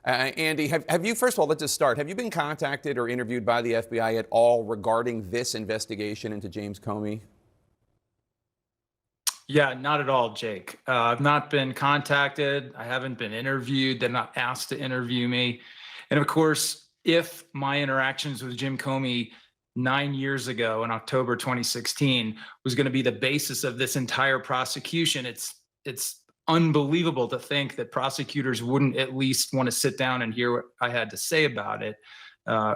Andy, have you, first of all, let's just start. Have you been contacted or interviewed by the FBI at all regarding this investigation into James Comey? Yeah, not at all, Jake. I've not been contacted. I haven't been interviewed. They're not asked to interview me. And of course, if my interactions with Jim Comey 9 years ago in October 2016 was going to be the basis of this entire prosecution, it's unbelievable to think that prosecutors wouldn't at least want to sit down and hear what I had to say about it.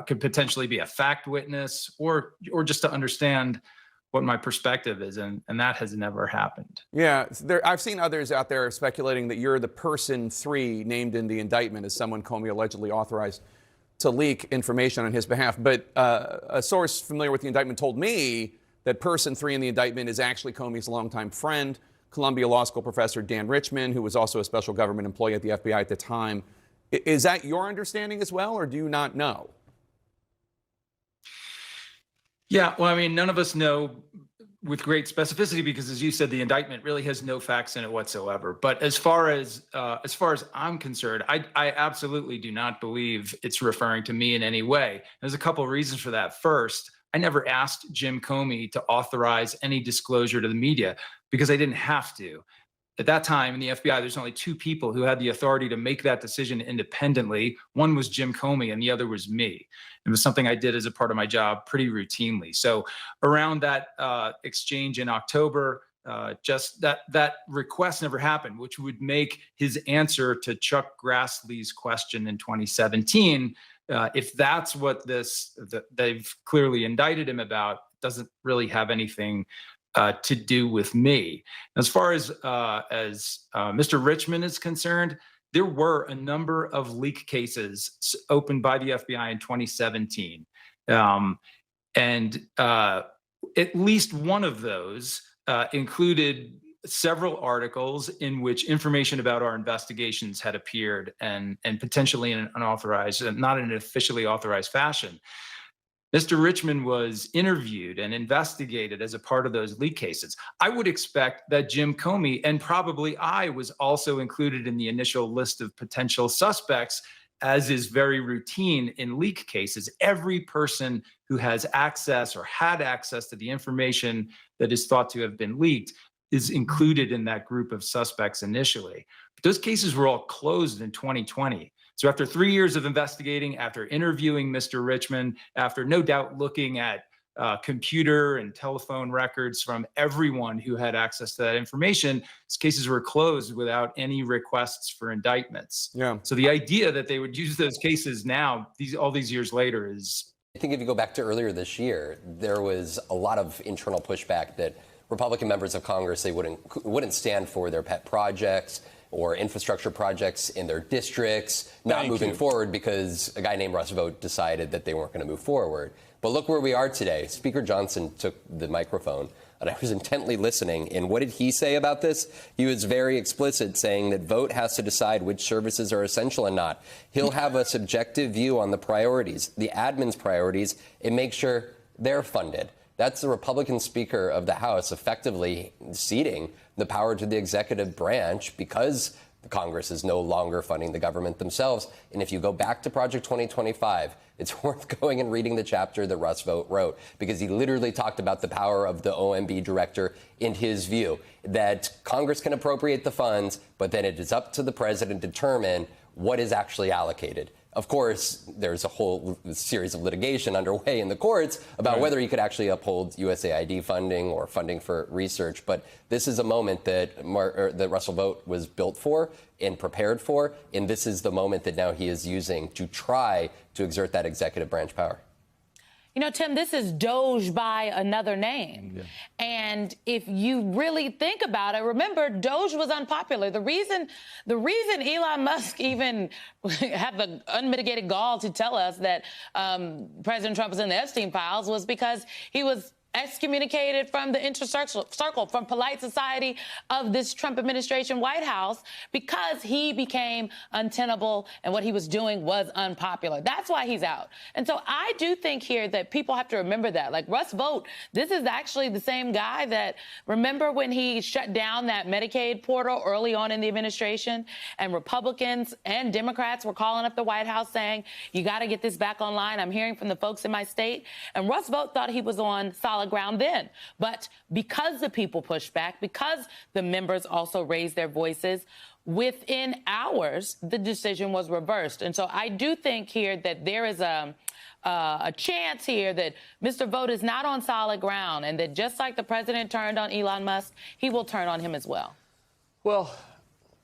Could potentially be a fact witness or just to understand what my perspective is, and that has never happened. Yeah, I've seen others out there speculating that you're the person 3 named in the indictment as someone Comey allegedly authorized to leak information on his behalf. But a source familiar with the indictment told me that person 3 in the indictment is actually Comey's longtime friend, Columbia Law School professor Dan Richman, who was also a special government employee at the FBI at the time. Is that your understanding as well, or do you not know? Yeah, well, I mean, none of us know with great specificity because, as you said, the indictment really has no facts in it whatsoever. But as far as I'm concerned, I absolutely do not believe it's referring to me in any way. There's a couple of reasons for that. First, I never asked Jim Comey to authorize any disclosure to the media because I didn't have to. At that time in the FBI, there's only 2 people who had the authority to make that decision independently. One was Jim Comey and the other was me. It was something I did as a part of my job pretty routinely. So around that exchange in October, just that request never happened, which would make his answer to Chuck Grassley's question in 2017, if that's what they've clearly indicted him about, doesn't really have anything to do with me. As far as Mr. Richman is concerned, there were a number of leak cases opened by the FBI in 2017. And at least one of those included several articles in which information about our investigations had appeared and potentially in an unauthorized, not in an officially authorized fashion. Mr. Richman was interviewed and investigated as a part of those leak cases. I would expect that Jim Comey, and probably I, was also included in the initial list of potential suspects, as is very routine in leak cases. Every person who has access or had access to the information that is thought to have been leaked is included in that group of suspects initially. But those cases were all closed in 2020. So after 3 years of investigating, after interviewing Mr. Richman, after no doubt looking at computer and telephone records from everyone who had access to that information, these cases were closed without any requests for indictments. Yeah. So the idea that they would use those cases now, all these years later, is... I think if you go back to earlier this year, there was a lot of internal pushback that Republican members of Congress, they wouldn't stand for their pet projects or infrastructure projects in their districts not moving forward because a guy named Russ Vought decided that they weren't going to move forward. But look where we are today. Speaker Johnson took the microphone, and I was intently listening. And what did he say about this? He was very explicit, saying that Vought has to decide which services are essential and not. He'll have a subjective view on the priorities, the admin's priorities, and make sure they're funded. That's the Republican Speaker of the House effectively ceding the power to the executive branch because the Congress is no longer funding the government themselves. And if you go back to Project 2025, it's worth going and reading the chapter that Russ Vought wrote, because he literally talked about the power of the OMB director in his view, that Congress can appropriate the funds, but then it is up to the president to determine what is actually allocated. Of course, there's a whole series of litigation underway in the courts about whether he could actually uphold USAID funding or funding for research. But this is a moment that Russell Vought was built for and prepared for. And this is the moment that now he is using to try to exert that executive branch power. You know, Tim, this is Doge by another name. Yeah. And if you really think about it, remember, Doge was unpopular. The reason Elon Musk even had the unmitigated gall to tell us that President Trump was in the Epstein files was because he was excommunicated from the circle, from polite society of this Trump administration White House, because he became untenable and what he was doing was unpopular. That's why he's out. And so I do think here that people have to remember that. Like Russ Vought, this is actually the same guy that, remember when he shut down that Medicaid portal early on in the administration, and Republicans and Democrats were calling up the White House saying, you got to get this back online. I'm hearing from the folks in my state. And Russ Vought thought he was on solid ground then. But because the people pushed back, because the members also raised their voices, within hours, the decision was reversed. And so I do think here that there is a chance here that Mr. Vought is not on solid ground, and that just like the president turned on Elon Musk, he will turn on him as well. Well,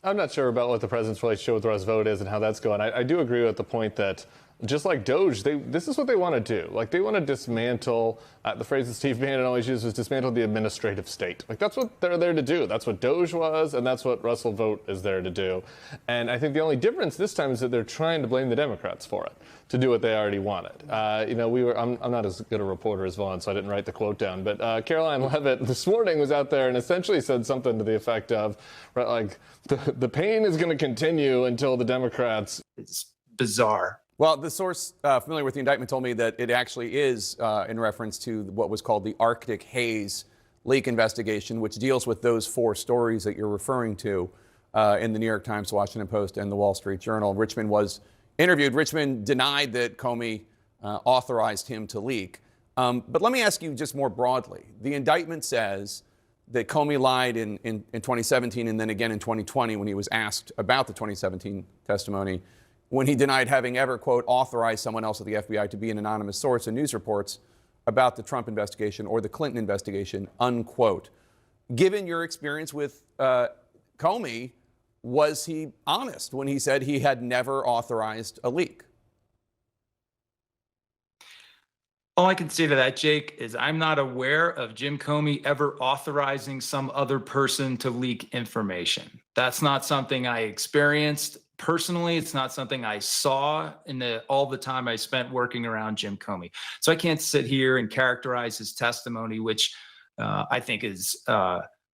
I'm not sure about what the president's relationship with Russ Vought is and how that's going. I do agree with the point that, just like Doge, this is what they want to do. Like, they want to dismantle, the phrase that Steve Bannon always used was dismantle the administrative state. Like, that's what they're there to do. That's what Doge was, and that's what Russell Vought is there to do. And I think the only difference this time is that they're trying to blame the Democrats for it, to do what they already wanted. I'm not as good a reporter as Vaughn, so I didn't write the quote down. But Caroline Leavitt this morning was out there and essentially said something to the effect of, right, like, the pain is going to continue until the Democrats. It's bizarre. Well, the source familiar with the indictment told me that it actually is in reference to what was called the Arctic Haze leak investigation, which deals with those 4 stories that you're referring to in the New York Times, Washington Post, and the Wall Street Journal. Richmond was interviewed. Richmond denied that Comey authorized him to leak. But let me ask you just more broadly. The indictment says that Comey lied in 2017 and then again in 2020 when he was asked about the 2017 testimony, when he denied having ever, quote, authorized someone else at the FBI to be an anonymous source in news reports about the Trump investigation or the Clinton investigation, unquote. Given your experience with Comey, was he honest when he said he had never authorized a leak? All I can say to that, Jake, is I'm not aware of Jim Comey ever authorizing some other person to leak information. That's not something I experienced personally. It's not something I saw in all the time I spent working around Jim Comey. So I can't sit here and characterize his testimony, which I think is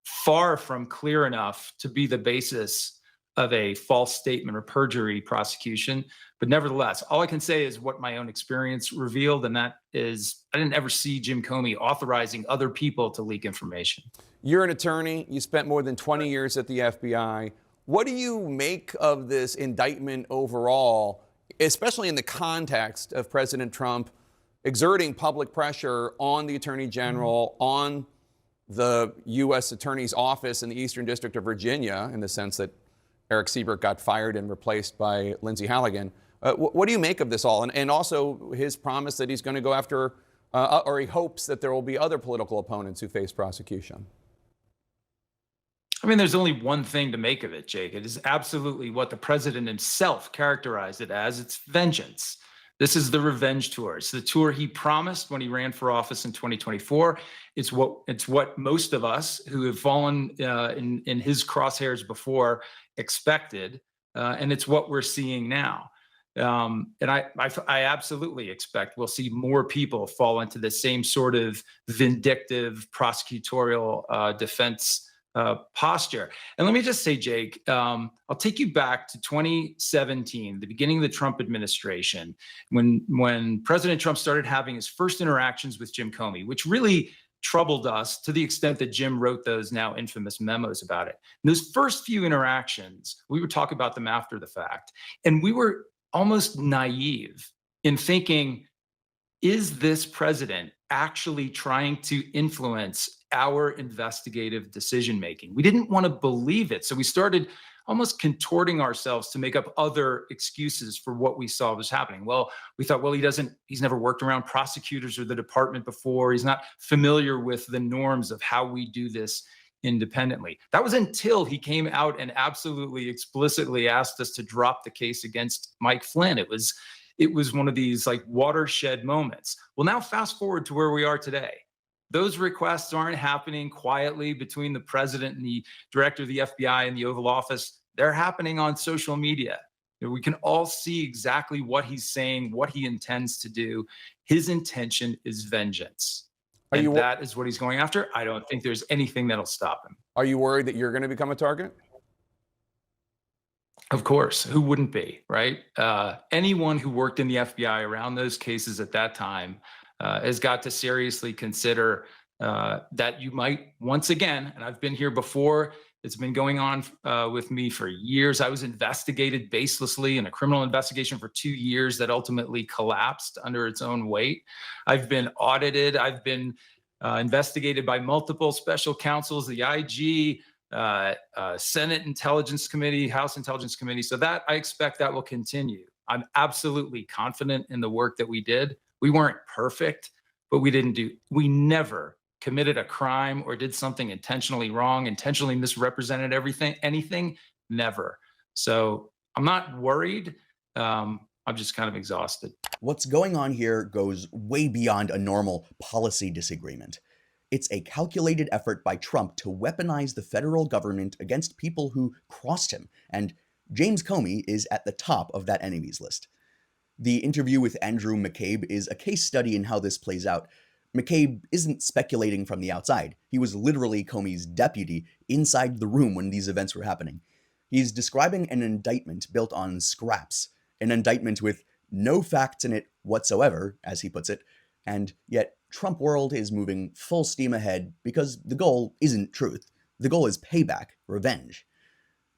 far from clear enough to be the basis of a false statement or perjury prosecution. But nevertheless, all I can say is what my own experience revealed, and that is I didn't ever see Jim Comey authorizing other people to leak information. You're an attorney. You spent more than 20 years at the FBI. What do you make of this indictment overall, especially in the context of President Trump exerting public pressure on the Attorney General, on the U.S. Attorney's Office in the Eastern District of Virginia, in the sense that Eric Siebert got fired and replaced by Lindsey Halligan? What do you make of this all? And also his promise that he's going to go after, or he hopes that there will be other political opponents who face prosecution. I mean, there's only one thing to make of it, Jake. It is absolutely what the president himself characterized it as. It's vengeance. This is the revenge tour. It's the tour he promised when he ran for office in 2024. It's what most of us who have fallen in his crosshairs before expected, and it's what we're seeing now. And I absolutely expect we'll see more people fall into the same sort of vindictive prosecutorial defense posture. And let me just say, Jake, I'll take you back to 2017, the beginning of the Trump administration, when President Trump started having his first interactions with Jim Comey, which really troubled us to the extent that Jim wrote those now infamous memos about it. And those first few interactions, we would talk about them after the fact. And we were almost naive in thinking, is this president actually trying to influence our investigative decision-making? We didn't want to believe it. So we started almost contorting ourselves to make up other excuses for what we saw was happening. Well, we thought, well, he's never worked around prosecutors or the department before. He's not familiar with the norms of how we do this independently. That was until he came out and absolutely explicitly asked us to drop the case against Mike Flynn. It was one of these like watershed moments. Well, now fast forward to where we are today. Those requests aren't happening quietly between the president and the director of the FBI in the Oval Office. They're happening on social media. We can all see exactly what he's saying, what he intends to do. His intention is vengeance. And that is what he's going after. I don't think there's anything that'll stop him. Are you worried that you're going to become a target? Of course, who wouldn't be, right? Anyone who worked in the FBI around those cases at that time has got to seriously consider that you might once again, and I've been here before, it's been going on with me for years. I was investigated baselessly in a criminal investigation for 2 years that ultimately collapsed under its own weight. I've been audited. I've been investigated by multiple special counsels, the IG, Senate Intelligence Committee, House Intelligence Committee. So that I expect that will continue. I'm absolutely confident in the work that we did. We weren't perfect, but we never committed a crime or did something intentionally wrong, intentionally misrepresented anything, never. So I'm not worried. I'm just kind of exhausted. What's going on here goes way beyond a normal policy disagreement. It's a calculated effort by Trump to weaponize the federal government against people who crossed him, and James Comey is at the top of that enemies list. The interview with Andrew McCabe is a case study in how this plays out. McCabe isn't speculating from the outside. He was literally Comey's deputy inside the room when these events were happening. He's describing an indictment built on scraps, an indictment with no facts in it whatsoever, as he puts it, and yet Trump world is moving full steam ahead because the goal isn't truth. The goal is payback, revenge.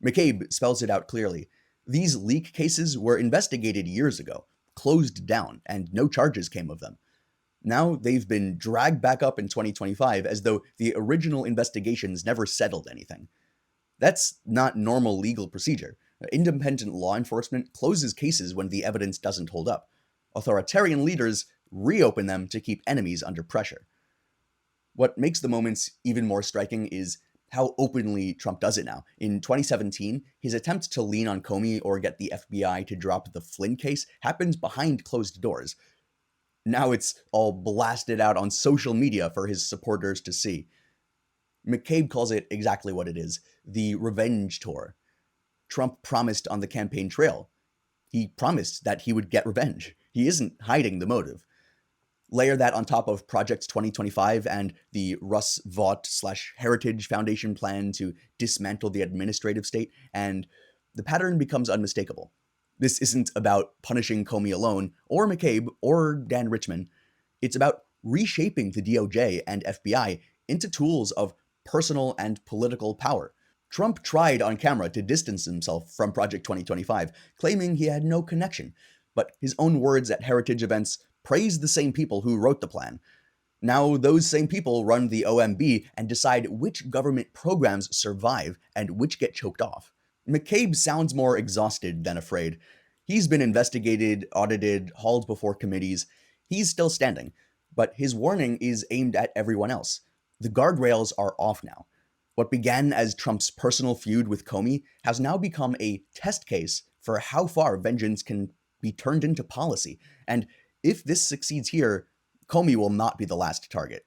McCabe spells it out clearly. These leak cases were investigated years ago, closed down, and no charges came of them. Now they've been dragged back up in 2025 as though the original investigations never settled anything. That's not normal legal procedure. Independent law enforcement closes cases when the evidence doesn't hold up. Authoritarian leaders reopen them to keep enemies under pressure. What makes the moments even more striking is how openly Trump does it now. In 2017, his attempt to lean on Comey or get the FBI to drop the Flynn case happened behind closed doors. Now it's all blasted out on social media for his supporters to see. McCabe calls it exactly what it is, the revenge tour. Trump promised on the campaign trail. He promised that he would get revenge. He isn't hiding the motive. Layer that on top of Project 2025 and the Russ Vought/Heritage Foundation plan to dismantle the administrative state, and the pattern becomes unmistakable. This isn't about punishing Comey alone, or McCabe, or Dan Richman. It's about reshaping the DOJ and FBI into tools of personal and political power. Trump tried on camera to distance himself from Project 2025, claiming he had no connection, but his own words at heritage events praised the same people who wrote the plan. Now those same people run the OMB and decide which government programs survive and which get choked off. McCabe sounds more exhausted than afraid. He's been investigated, audited, hauled before committees. He's still standing, but his warning is aimed at everyone else. The guardrails are off now. What began as Trump's personal feud with Comey has now become a test case for how far vengeance can be turned into policy. And if this succeeds here, Comey will not be the last target.